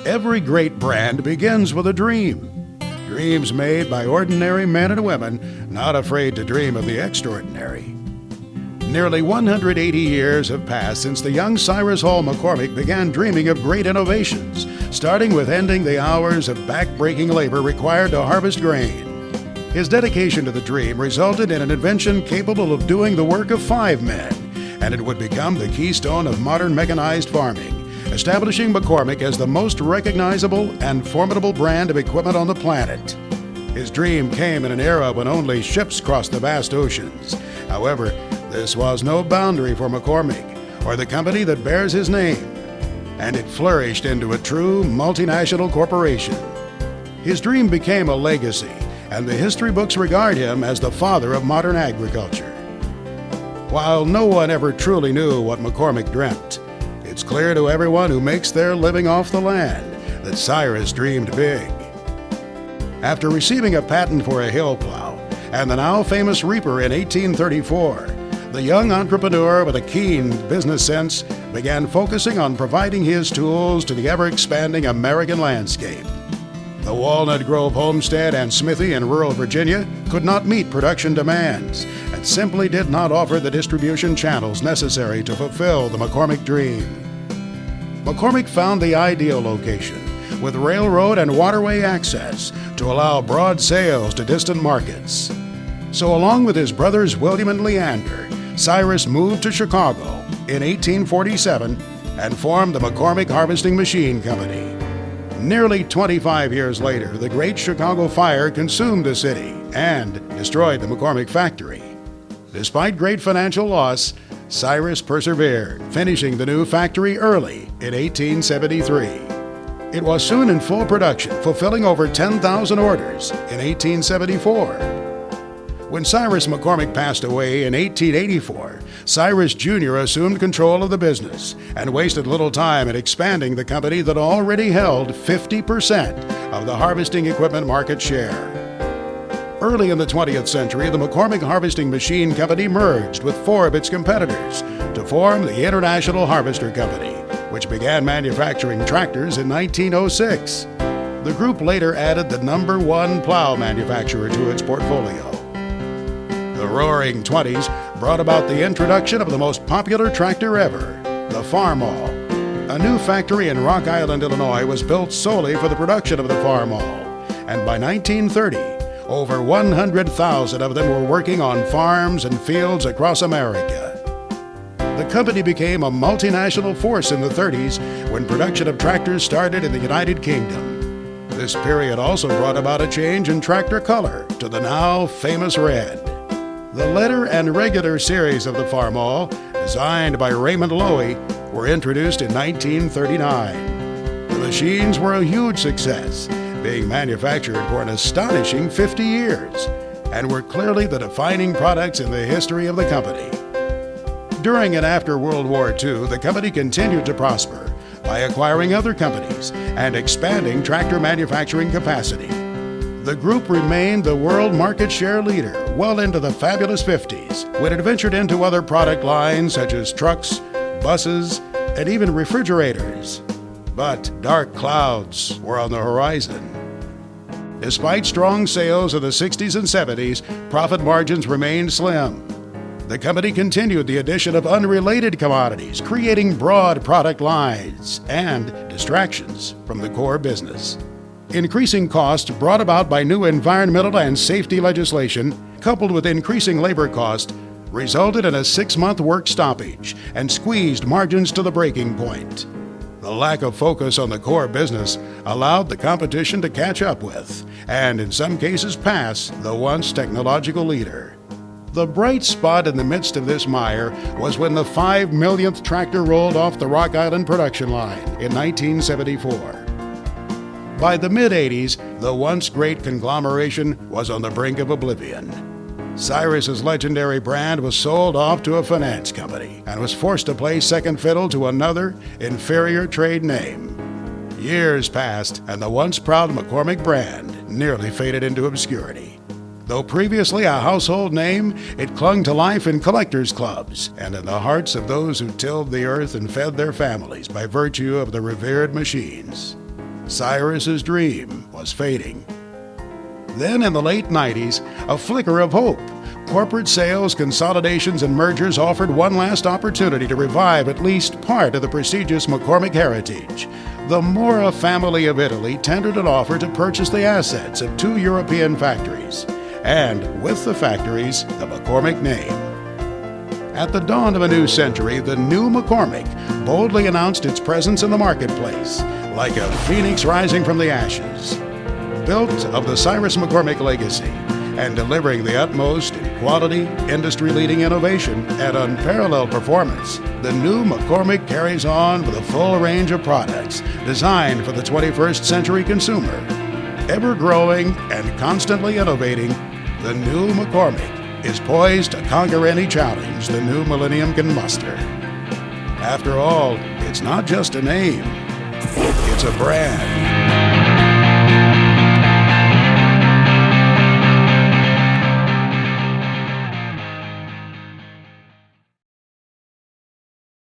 Every great brand begins with a dream. Dreams made by ordinary men and women not afraid to dream of the extraordinary. Nearly 180 years have passed since the young Cyrus Hall McCormick began dreaming of great innovations, starting with ending the hours of back-breaking labor required to harvest grain. His dedication to the dream resulted in an invention capable of doing the work of 5 men, and it would become the keystone of modern mechanized farming, establishing McCormick as the most recognizable and formidable brand of equipment on the planet. His dream came in an era when only ships crossed the vast oceans. However, this was no boundary for McCormick or the company that bears his name, and it flourished into a true multinational corporation. His dream became a legacy, and the history books regard him as the father of modern agriculture. While no one ever truly knew what McCormick dreamt, it's clear to everyone who makes their living off the land that Cyrus dreamed big. After receiving a patent for a hill plow and the now famous reaper in 1834, the young entrepreneur with a keen business sense began focusing on providing his tools to the ever-expanding American landscape. The Walnut Grove homestead and smithy in rural Virginia could not meet production demands and simply did not offer the distribution channels necessary to fulfill the McCormick dream. McCormick found the ideal location with railroad and waterway access to allow broad sales to distant markets. So along with his brothers William and Leander, Cyrus moved to Chicago in 1847 and formed the McCormick Harvesting Machine Company. Nearly 25 years later, the Great Chicago Fire consumed the city and destroyed the McCormick factory. Despite great financial loss, Cyrus persevered, finishing the new factory early in 1873. It was soon in full production, fulfilling over 10,000 orders in 1874. When Cyrus McCormick passed away in 1884, Cyrus Jr. assumed control of the business and wasted little time in expanding the company that already held 50% of the harvesting equipment market share. Early in the 20th century, the McCormick Harvesting Machine Company merged with 4 of its competitors to form the International Harvester Company, which began manufacturing tractors in 1906. The group later added the #1 plow manufacturer to its portfolio. The Roaring '20s brought about the introduction of the most popular tractor ever, the Farmall. A new factory in Rock Island, Illinois was built solely for the production of the Farmall, and by 1930, over 100,000 of them were working on farms and fields across America. The company became a multinational force in the 30s when production of tractors started in the United Kingdom. This period also brought about a change in tractor color to the now famous red. The letter and regular series of the Farmall, designed by Raymond Loewy, were introduced in 1939. The machines were a huge success, being manufactured for an astonishing 50 years, and were clearly the defining products in the history of the company. During and after World War II, the company continued to prosper by acquiring other companies and expanding tractor manufacturing capacity. The group remained the world market share leader well into the fabulous 50s, when it ventured into other product lines such as trucks, buses, and even refrigerators. But dark clouds were on the horizon. Despite strong sales in the 60s and 70s, profit margins remained slim. The company continued the addition of unrelated commodities, creating broad product lines and distractions from the core business. Increasing costs brought about by new environmental and safety legislation, coupled with increasing labor costs, resulted in a 6-month work stoppage and squeezed margins to the breaking point. The lack of focus on the core business allowed the competition to catch up with, and in some cases pass, the once technological leader. The bright spot in the midst of this mire was when the 5 millionth tractor rolled off the Rock Island production line in 1974. By the mid-'80s, the once great conglomeration was on the brink of oblivion. Cyrus's legendary brand was sold off to a finance company and was forced to play second fiddle to another, inferior trade name. Years passed, and the once proud McCormick brand nearly faded into obscurity. Though previously a household name, it clung to life in collectors' clubs and in the hearts of those who tilled the earth and fed their families by virtue of the revered machines. Cyrus's dream was fading. Then in the late 90s, a flicker of hope. Corporate sales, consolidations, and mergers offered one last opportunity to revive at least part of the prestigious McCormick heritage. The Mora family of Italy tendered an offer to purchase the assets of 2 European factories, and with the factories, the McCormick name. At the dawn of a new century, the new McCormick boldly announced its presence in the marketplace, like a phoenix rising from the ashes. Built of the Cyrus McCormick legacy and delivering the utmost in quality, industry-leading innovation, and unparalleled performance, the new McCormick carries on with a full range of products designed for the 21st century consumer. Ever growing and constantly innovating, the new McCormick is poised to conquer any challenge the new millennium can muster. After all, it's not just a name, it's a brand.